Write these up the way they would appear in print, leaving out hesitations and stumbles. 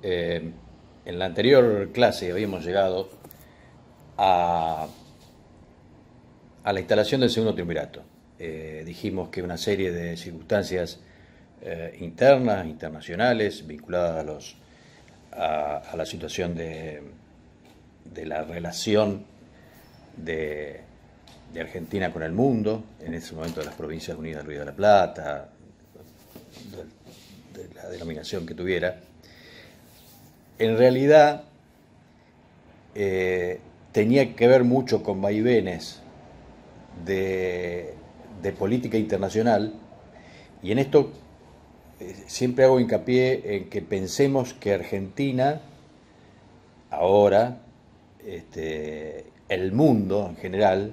Eh, en la anterior clase habíamos llegado a, a la instalación del segundo triunvirato. Dijimos que una serie de circunstancias internas, internacionales, vinculadas a la situación de la relación de, de Argentina con el mundo, en ese momento de las Provincias Unidas del Río de la Plata, de la denominación que tuviera, en realidad tenía que ver mucho con vaivenes de política internacional, y en esto siempre hago hincapié en que pensemos que Argentina, ahora, el mundo en general,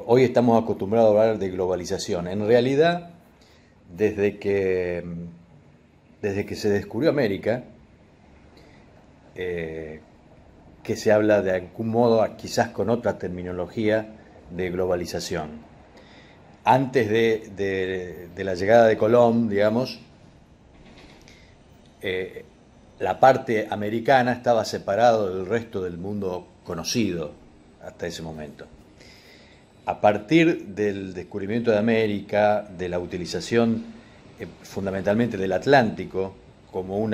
hoy estamos acostumbrados a hablar de globalización. En realidad, desde que, desde que se descubrió América, que se habla de algún modo, quizás con otra terminología, de globalización. Antes de la llegada de Colón, digamos, la parte americana estaba separada del resto del mundo conocido hasta ese momento. A partir del descubrimiento de América, de la utilización fundamentalmente del Atlántico como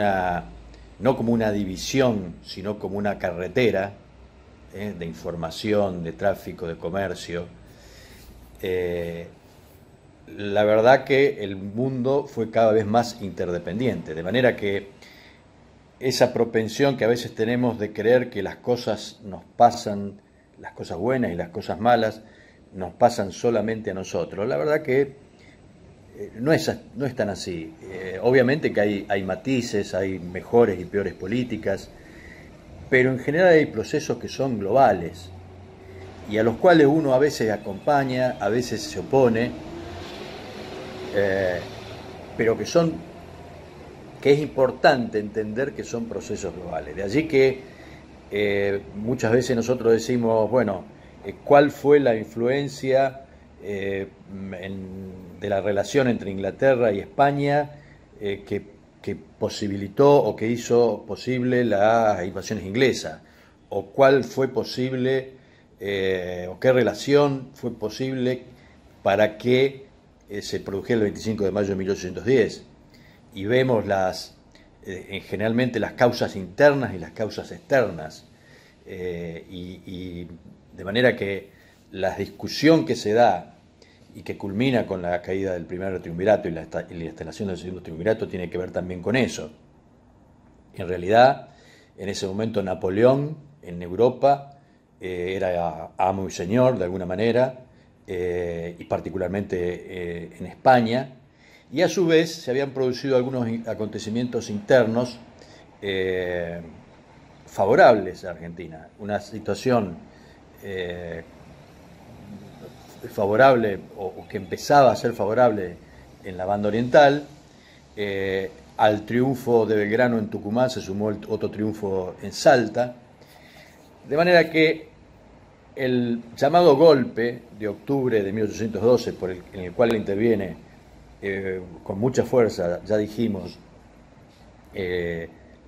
no como una división, sino como una carretera de información, de tráfico, de comercio, la verdad que el mundo fue cada vez más interdependiente, de manera que esa propensión que a veces tenemos de creer que las cosas nos pasan, las cosas buenas y las cosas malas, nos pasan solamente a nosotros. La verdad que no es tan así. Obviamente que hay matices, hay mejores y peores políticas, pero en general hay procesos que son globales y a los cuales uno a veces acompaña, a veces se opone, pero que es importante entender que son procesos globales. De allí que muchas veces nosotros decimos, bueno, ¿cuál fue la influencia de la relación entre Inglaterra y España que posibilitó o que hizo posible las invasiones inglesas? ¿O cuál fue posible, o qué relación fue posible para que se produjera el 25 de mayo de 1810? Y vemos generalmente las causas internas y las causas externas, y de manera que la discusión que se da y que culmina con la caída del primer triunvirato y la instalación del segundo triunvirato tiene que ver también con eso. En realidad, en ese momento Napoleón en Europa era amo y señor de alguna manera, y particularmente en España, y a su vez se habían producido algunos acontecimientos internos favorables a Argentina. Una situación favorable, o que empezaba a ser favorable en la banda oriental. Al triunfo de Belgrano en Tucumán se sumó otro triunfo en Salta, de manera que el llamado golpe de octubre de 1812, en el cual interviene con mucha fuerza, ya dijimos,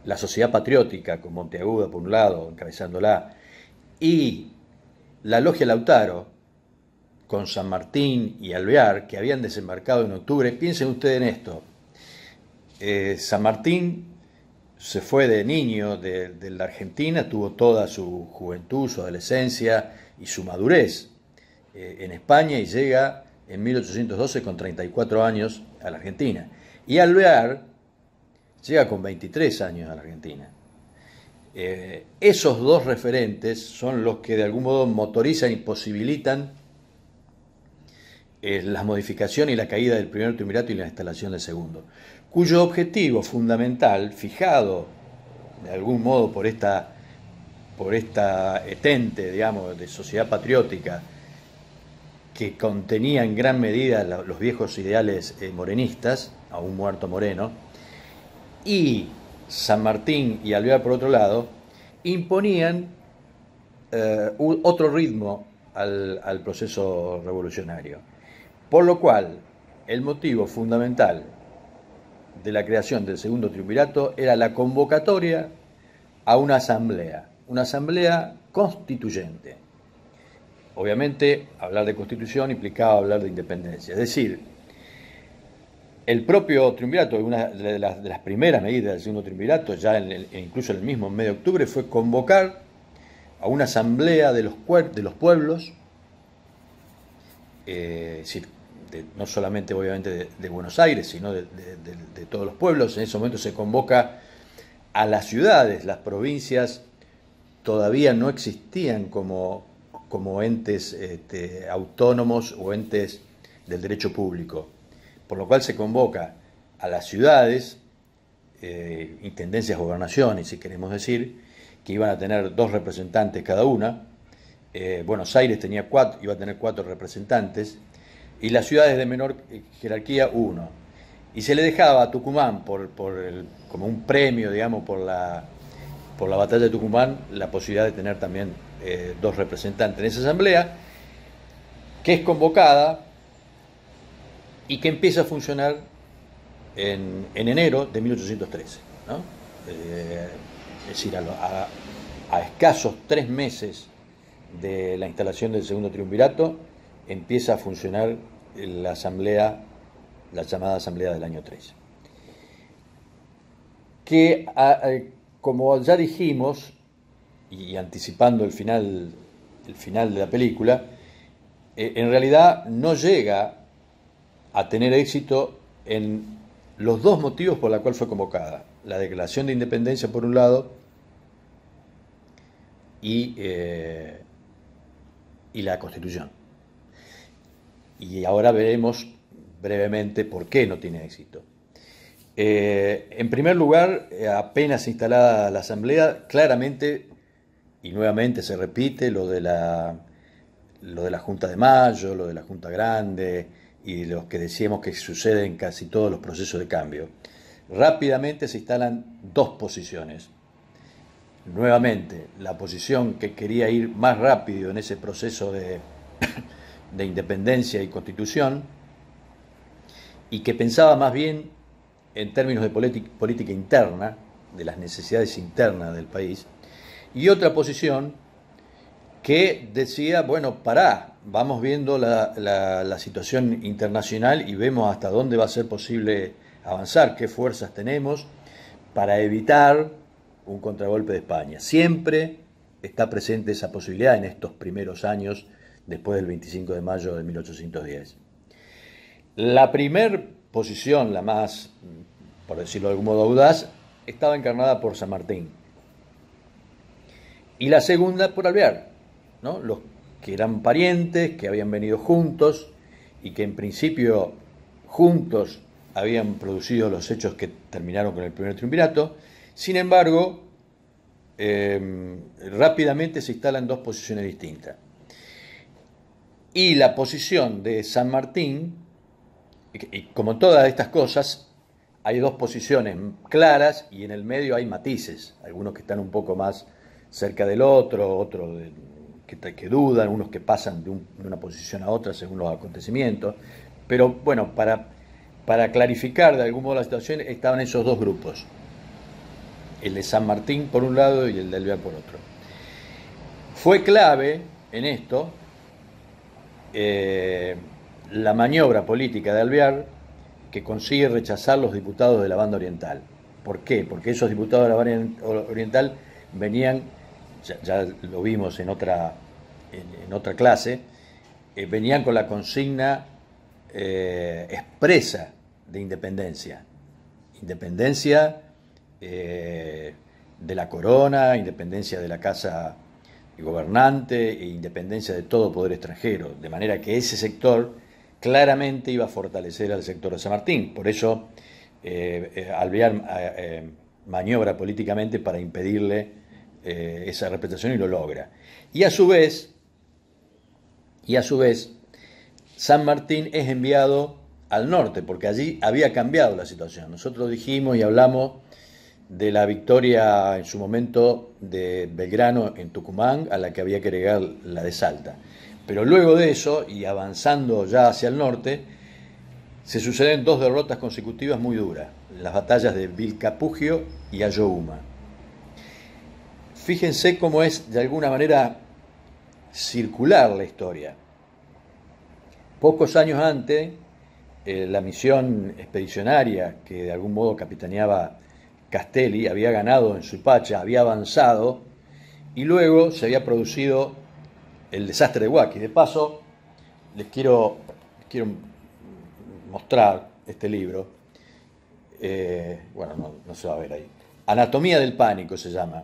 la Sociedad Patriótica, con Monteagudo por un lado, encabezándola, y la Logia Lautaro, con San Martín y Alvear, que habían desembarcado en octubre. Piensen ustedes en esto. San Martín se fue de niño de la Argentina, tuvo toda su juventud, su adolescencia y su madurez en España, y llega en 1812 con 34 años a la Argentina. Y Alvear llega con 23 años a la Argentina. Esos dos referentes son los que de algún modo motorizan y posibilitan la modificación y la caída del primer triunvirato y la instalación del segundo, cuyo objetivo fundamental, fijado de algún modo por esta etente, digamos, de sociedad patriótica, que contenía en gran medida los viejos ideales morenistas, aún muerto Moreno, y San Martín y Alvear por otro lado, imponían otro ritmo al proceso revolucionario. Por lo cual, el motivo fundamental de la creación del segundo triunvirato era la convocatoria a una asamblea constituyente. Obviamente, hablar de constitución implicaba hablar de independencia. Es decir, el propio triunvirato, una de las primeras medidas del segundo triunvirato, ya incluso en el mismo mes de octubre, fue convocar a una asamblea de los pueblos, es decir, no solamente obviamente de Buenos Aires, sino de todos los pueblos. En ese momento se convoca a las ciudades. Las provincias todavía no existían como entes autónomos o entes del derecho público, por lo cual se convoca a las ciudades, intendencias, gobernaciones, si queremos decir, que iban a tener 2 representantes cada una. Buenos Aires iba a tener 4 representantes, y las ciudades de menor jerarquía 1. Y se le dejaba a Tucumán, como un premio, digamos, por la batalla de Tucumán, la posibilidad de tener también 2 representantes en esa asamblea, que es convocada y que empieza a funcionar en enero de 1813, ¿no? Es decir, a escasos 3 meses de la instalación del segundo triunvirato, empieza a funcionar la llamada Asamblea del año 13. Que, como ya dijimos, y anticipando el final de la película, en realidad no llega a tener éxito en los 2 motivos por los cuales fue convocada: la declaración de independencia por un lado y la Constitución. Y ahora veremos brevemente por qué no tiene éxito. En primer lugar, apenas instalada la Asamblea, claramente, y nuevamente se repite lo de la Junta de Mayo, lo de la Junta Grande y los que decíamos que sucede en casi todos los procesos de cambio. Rápidamente se instalan 2 posiciones. Nuevamente, la posición que quería ir más rápido en ese proceso de independencia y constitución, y que pensaba más bien en términos de política interna, de las necesidades internas del país, y otra posición que decía, bueno, vamos viendo la situación internacional y vemos hasta dónde va a ser posible avanzar, qué fuerzas tenemos para evitar un contragolpe de España. Siempre está presente esa posibilidad en estos primeros años después del 25 de mayo de 1810. La primer posición, la más, por decirlo de algún modo, audaz, estaba encarnada por San Martín. Y la segunda por Alvear, ¿no? Los que eran parientes, que habían venido juntos y que en principio juntos habían producido los hechos que terminaron con el primer triunvirato. Sin embargo, rápidamente se instalan 2 posiciones distintas. Y la posición de San Martín, y como todas estas cosas, hay 2 posiciones claras y en el medio hay matices, algunos que están un poco más cerca del otro, otros que dudan, unos que pasan de una posición a otra según los acontecimientos. Pero bueno, para clarificar de algún modo la situación, estaban esos 2 grupos, el de San Martín por un lado y el de Alvear por otro. Fue clave en esto la maniobra política de Alvear, que consigue rechazar los diputados de la banda oriental. ¿Por qué? Porque esos diputados de la banda oriental venían, ya lo vimos en otra clase, venían con la consigna expresa de independencia de la corona, independencia de la casa gobernante e independencia de todo poder extranjero, de manera que ese sector claramente iba a fortalecer al sector de San Martín. Por eso Alvear maniobra políticamente para impedirle esa representación y lo logra. Y a su vez, San Martín es enviado al norte, porque allí había cambiado la situación. Nosotros dijimos y hablamos de la victoria en su momento de Belgrano en Tucumán, a la que había que agregar la de Salta. Pero luego de eso, y avanzando ya hacia el norte, se suceden dos derrotas consecutivas muy duras, las batallas de Vilcapugio y Ayohuma. Fíjense cómo es de alguna manera circular la historia. Pocos años antes, la misión expedicionaria que de algún modo capitaneaba Castelli había ganado en Suipacha, había avanzado, y luego se había producido el desastre de Huaki. De paso, les quiero mostrar este libro. Bueno, no se va a ver ahí. Anatomía del pánico se llama.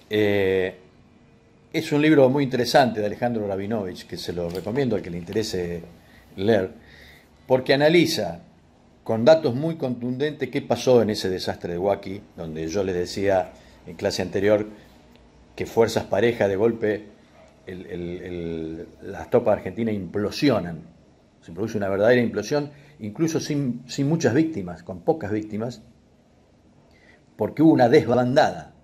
Es un libro muy interesante de Alejandro Rabinovich, que se lo recomiendo al que le interese leer, porque analiza con datos muy contundentes qué pasó en ese desastre de Huaki, donde yo les decía en clase anterior que fuerzas parejas de golpe las tropas argentinas implosionan. Se produce una verdadera implosión, incluso sin muchas víctimas, con pocas víctimas, porque hubo una desbandada.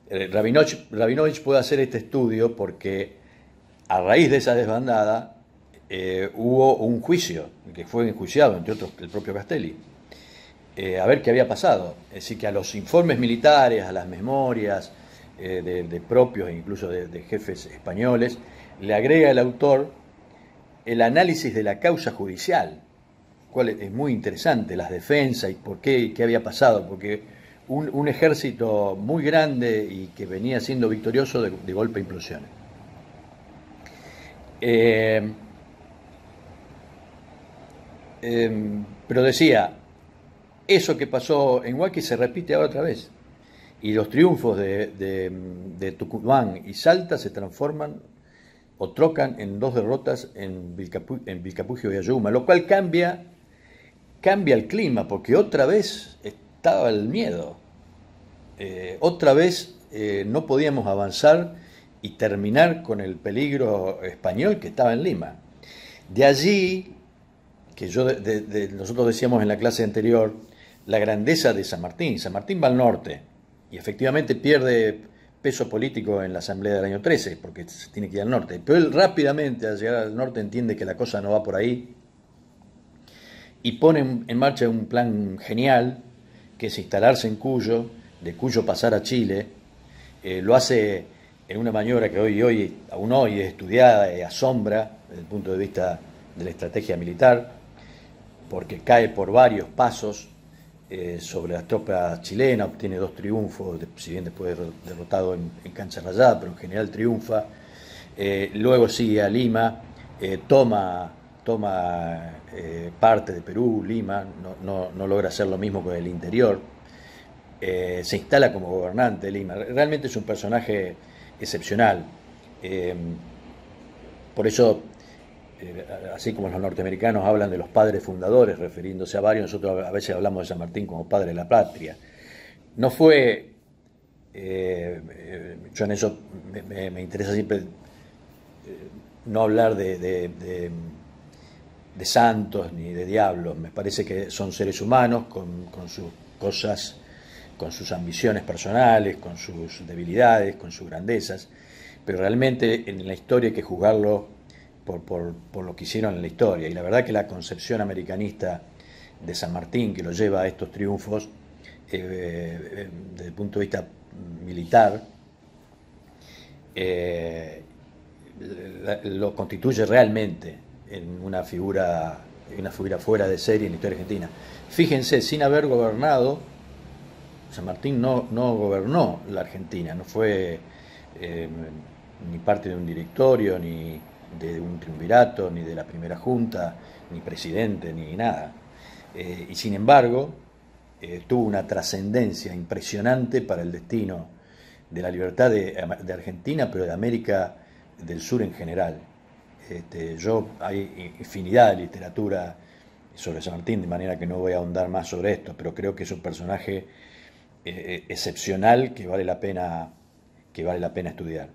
Rabinovich puede hacer este estudio porque a raíz de esa desbandada hubo un juicio, que fue enjuiciado, entre otros, el propio Castelli, a ver qué había pasado. Es decir, que a los informes militares, a las memorias de propios e incluso de jefes españoles, le agrega el autor el análisis de la causa judicial, cual es muy interesante, las defensas y por qué había pasado, porque un ejército muy grande y que venía siendo victorioso de golpe implosiona. Pero decía, eso que pasó en Huaki se repite ahora otra vez, y los triunfos de Tucumán y Salta se transforman o trocan en dos derrotas en Vilcapugio y Ayohuma, lo cual cambia el clima, porque otra vez estaba el miedo, otra vez no podíamos avanzar y terminar con el peligro español que estaba en Lima. De allí, que nosotros decíamos en la clase anterior, la grandeza de San Martín. San Martín va al norte y efectivamente pierde peso político en la asamblea del año 13, porque se tiene que ir al norte. Pero él rápidamente, al llegar al norte, entiende que la cosa no va por ahí y pone en marcha un plan genial, que es instalarse en Cuyo, de Cuyo pasar a Chile. Lo hace en una maniobra que aún hoy es estudiada y asombra desde el punto de vista de la estrategia militar, porque cae por varios pasos sobre las tropas chilenas, obtiene dos triunfos, si bien después derrotado en cancha rayada, pero en general triunfa. Luego sigue a Lima, toma parte de Perú, Lima, no logra hacer lo mismo con el interior. Se instala como gobernante de Lima. Realmente es un personaje excepcional. Por eso, así como los norteamericanos hablan de los padres fundadores, refiriéndose a varios, nosotros a veces hablamos de San Martín como padre de la patria. No fue, yo en eso me interesa siempre no hablar de santos ni de diablos. Me parece que son seres humanos con sus cosas, con sus ambiciones personales, con sus debilidades, con sus grandezas, pero realmente en la historia hay que juzgarlo por lo que hicieron en la historia. Y la verdad que la concepción americanista de San Martín, que lo lleva a estos triunfos desde el punto de vista militar, lo constituye realmente en una figura fuera de serie en la historia argentina. Fíjense, sin haber gobernado, San Martín no gobernó la Argentina, no fue ni parte de un directorio, ni de un triunvirato, ni de la primera junta, ni presidente, ni nada. Y sin embargo, tuvo una trascendencia impresionante para el destino de la libertad de Argentina, pero de América del Sur en general. Hay infinidad de literatura sobre San Martín, de manera que no voy a ahondar más sobre esto, pero creo que es un personaje excepcional que vale la pena estudiar.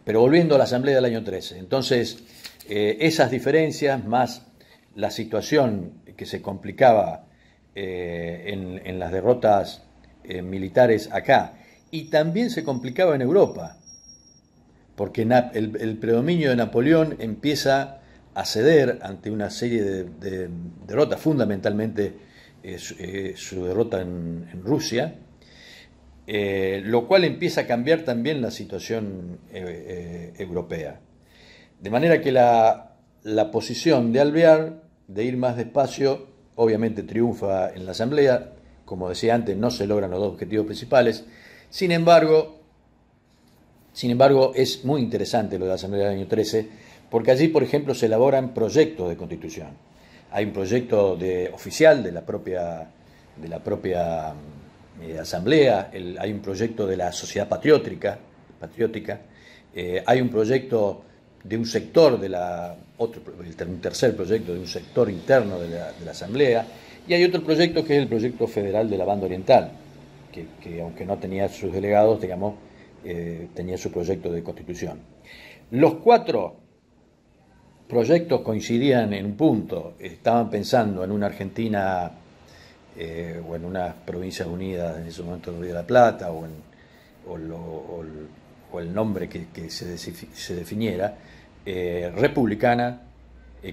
Pero volviendo a la asamblea del año 13, entonces esas diferencias más la situación que se complicaba en las derrotas militares acá, y también se complicaba en Europa, porque el predominio de Napoleón empieza a ceder ante una serie de derrotas, fundamentalmente su derrota en Rusia, lo cual empieza a cambiar también la situación europea. De manera que la posición de Alvear, de ir más despacio, obviamente triunfa en la Asamblea. Como decía antes, no se logran los dos objetivos principales. Sin embargo, es muy interesante lo de la Asamblea del año 13, porque allí, por ejemplo, se elaboran proyectos de constitución. Hay un proyecto oficial de la propia Asamblea, hay un proyecto de la sociedad patriótica, hay un proyecto de un sector un tercer proyecto de un sector interno de la Asamblea, y hay otro proyecto que es el proyecto federal de la Banda Oriental, que aunque no tenía sus delegados, digamos, tenía su proyecto de constitución. Los cuatro proyectos coincidían en un punto, estaban pensando en una Argentina o en unas provincias unidas, en ese momento el Río de la Plata, o el nombre que se definiera, republicana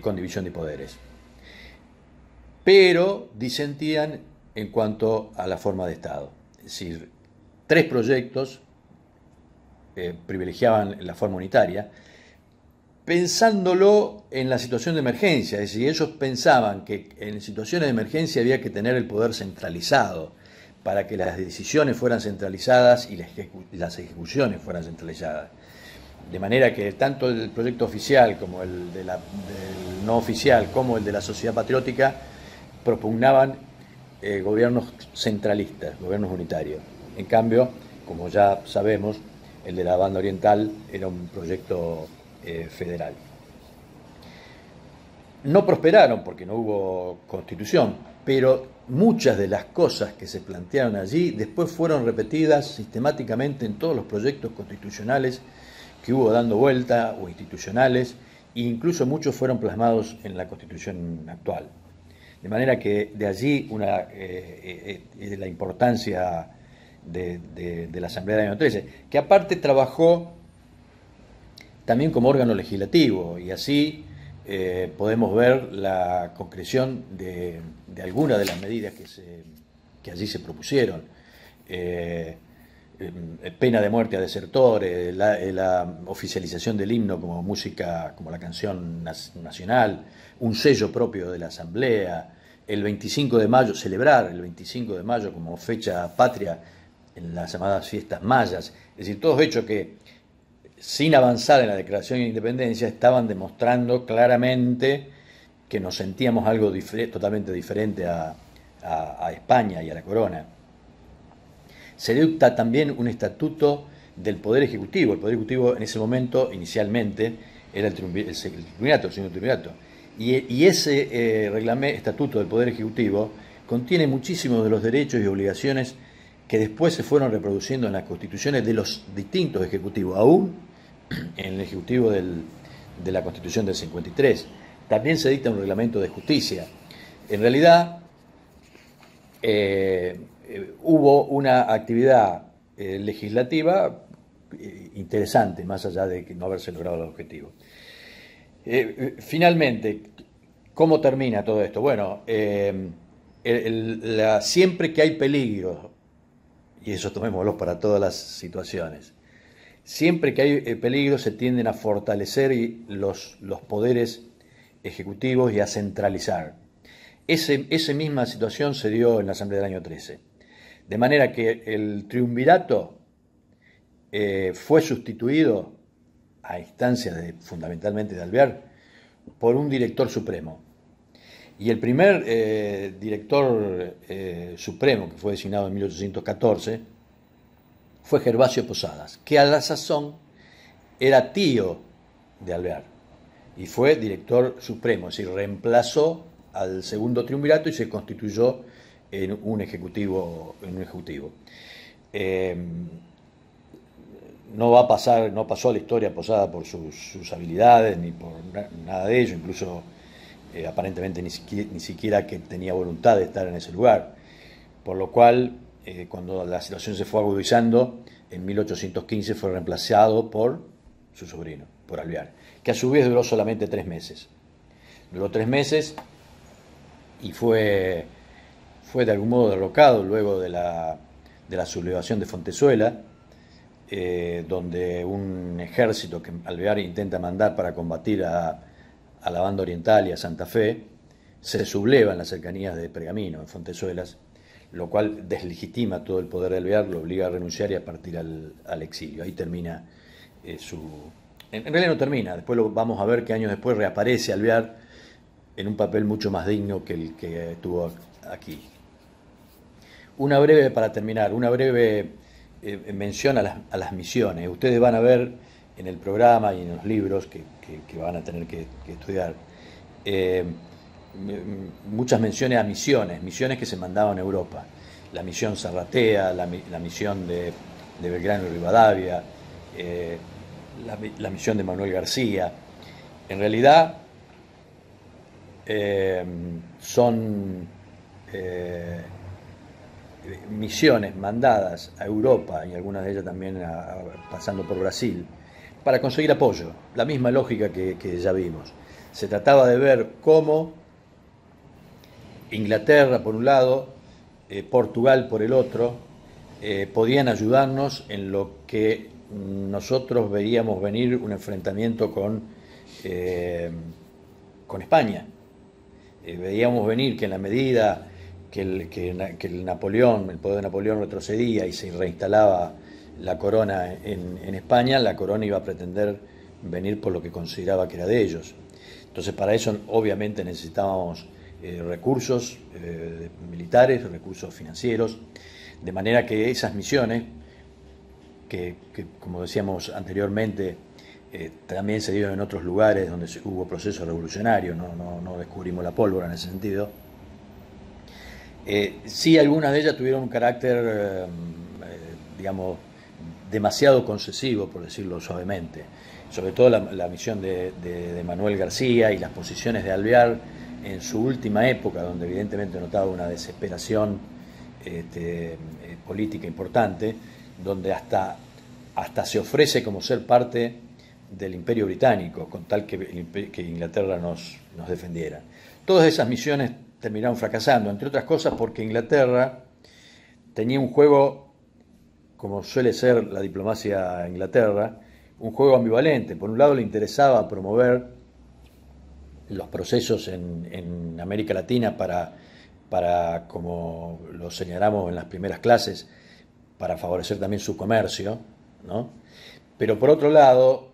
con división de poderes. Pero disentían en cuanto a la forma de Estado. Es decir, tres proyectos privilegiaban la forma unitaria, pensándolo en la situación de emergencia. Es decir, ellos pensaban que en situaciones de emergencia había que tener el poder centralizado para que las decisiones fueran centralizadas y las ejecuciones fueran centralizadas. De manera que tanto el proyecto oficial como el del no oficial, como el de la sociedad patriótica, propugnaban gobiernos centralistas, gobiernos unitarios. En cambio, como ya sabemos, el de la Banda Oriental era un proyecto federal. No prosperaron porque no hubo constitución, pero muchas de las cosas que se plantearon allí después fueron repetidas sistemáticamente en todos los proyectos constitucionales que hubo dando vuelta o institucionales, e incluso muchos fueron plasmados en la Constitución actual. De manera que de allí la importancia de la Asamblea del año 13, que aparte trabajó también como órgano legislativo, y así podemos ver la concreción de algunas de las medidas que allí se propusieron. Pena de muerte a desertores, la oficialización del himno como música, como la canción nacional, un sello propio de la Asamblea, el 25 de mayo, celebrar el 25 de mayo como fecha patria en las llamadas fiestas mayas. Es decir, todos hechos que, sin avanzar en la Declaración de Independencia, estaban demostrando claramente que nos sentíamos algo totalmente diferente a España y a la corona. Se dicta también un estatuto del Poder Ejecutivo. El Poder Ejecutivo en ese momento, inicialmente, era el Triunvirato, el señor Triunvirato. Y ese estatuto del Poder Ejecutivo contiene muchísimos de los derechos y obligaciones que después se fueron reproduciendo en las constituciones de los distintos ejecutivos, aún en el ejecutivo de la Constitución del 53. También se dicta un reglamento de justicia. En realidad, hubo una actividad legislativa interesante, más allá de no haberse logrado el objetivo. Finalmente, ¿cómo termina todo esto? Bueno, siempre que hay peligro, y eso tomémoslo para todas las situaciones, siempre que hay peligro se tienden a fortalecer los poderes ejecutivos y a centralizar. Esa misma situación se dio en la Asamblea del año 13. De manera que el triunvirato fue sustituido, a instancias fundamentalmente de Alvear, por un director supremo. Y el primer director supremo, que fue designado en 1814, fue Gervasio Posadas, que a la sazón era tío de Alvear, y fue director supremo, es decir, reemplazó al segundo triunvirato y se constituyó en un ejecutivo. No pasó a la historia Posada por sus habilidades ni por nada de ello, incluso aparentemente ni siquiera que tenía voluntad de estar en ese lugar, por lo cual cuando la situación se fue agudizando, en 1815 fue reemplazado por su sobrino, por Alvear, que a su vez duró solamente 3 meses. Duró 3 meses y fue de algún modo derrocado luego de la sublevación de Fontezuela, donde un ejército que Alvear intenta mandar para combatir a la banda oriental y a Santa Fe, se subleva en las cercanías de Pergamino, en Fontezuelas, lo cual deslegitima todo el poder de Alvear, lo obliga a renunciar y a partir al exilio. Ahí termina su... En realidad no termina, después lo vamos a ver que años después reaparece Alvear en un papel mucho más digno que el que tuvo aquí. Para terminar, una breve mención a las misiones. Ustedes van a ver en el programa y en los libros que van a tener que estudiar muchas menciones a misiones que se mandaban a Europa. La misión Zarratea, la misión de Belgrano y Rivadavia, la misión de Manuel García. En realidad son misiones mandadas a Europa y algunas de ellas también pasando por Brasil para conseguir apoyo. La misma lógica que ya vimos. Se trataba de ver cómo Inglaterra por un lado, Portugal por el otro, podían ayudarnos en lo que nosotros veíamos venir un enfrentamiento con España. Veíamos venir que en la medida que el poder de Napoleón retrocedía y se reinstalaba la corona en España, la corona iba a pretender venir por lo que consideraba que era de ellos. Entonces para eso obviamente necesitábamos recursos militares, recursos financieros, de manera que esas misiones, que como decíamos anteriormente, también se dieron en otros lugares donde hubo procesos revolucionarios, no descubrimos la pólvora en ese sentido. Sí, algunas de ellas tuvieron un carácter, digamos, demasiado concesivo, por decirlo suavemente. Sobre todo la misión de Manuel García y las posiciones de Alvear en su última época, donde evidentemente notaba una desesperación política importante, donde hasta se ofrece como ser parte del Imperio Británico, con tal que Inglaterra nos defendiera. Todas esas misiones terminaron fracasando, entre otras cosas porque Inglaterra tenía un juego, como suele ser la diplomacia a Inglaterra, un juego ambivalente. Por un lado le interesaba promover los procesos en América Latina para, como lo señalamos en las primeras clases, para favorecer también su comercio, ¿no? Pero por otro lado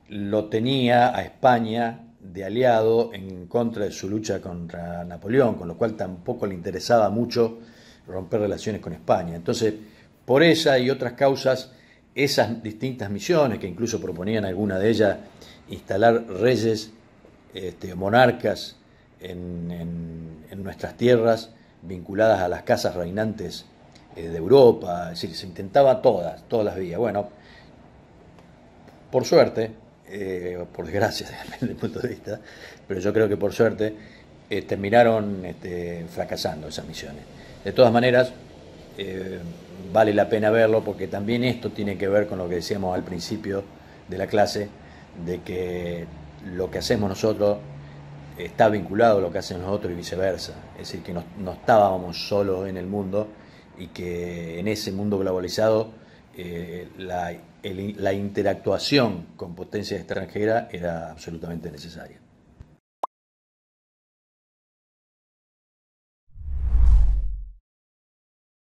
lo tenía a España de aliado en contra de su lucha contra Napoleón, con lo cual tampoco le interesaba mucho romper relaciones con España. Entonces, por esa y otras causas, esas distintas misiones, que incluso proponían alguna de ellas instalar reyes, monarcas en nuestras tierras, vinculadas a las casas reinantes de Europa, es decir, se intentaba todas las vías. Bueno, por suerte, por desgracia desde mi punto de vista, pero yo creo que por suerte terminaron fracasando esas misiones. De todas maneras, vale la pena verlo porque también esto tiene que ver con lo que decíamos al principio de la clase, de que lo que hacemos nosotros está vinculado a lo que hacen los otros y viceversa. Es decir, que no estábamos solos en el mundo y que en ese mundo globalizado la interactuación con potencias extranjeras era absolutamente necesaria.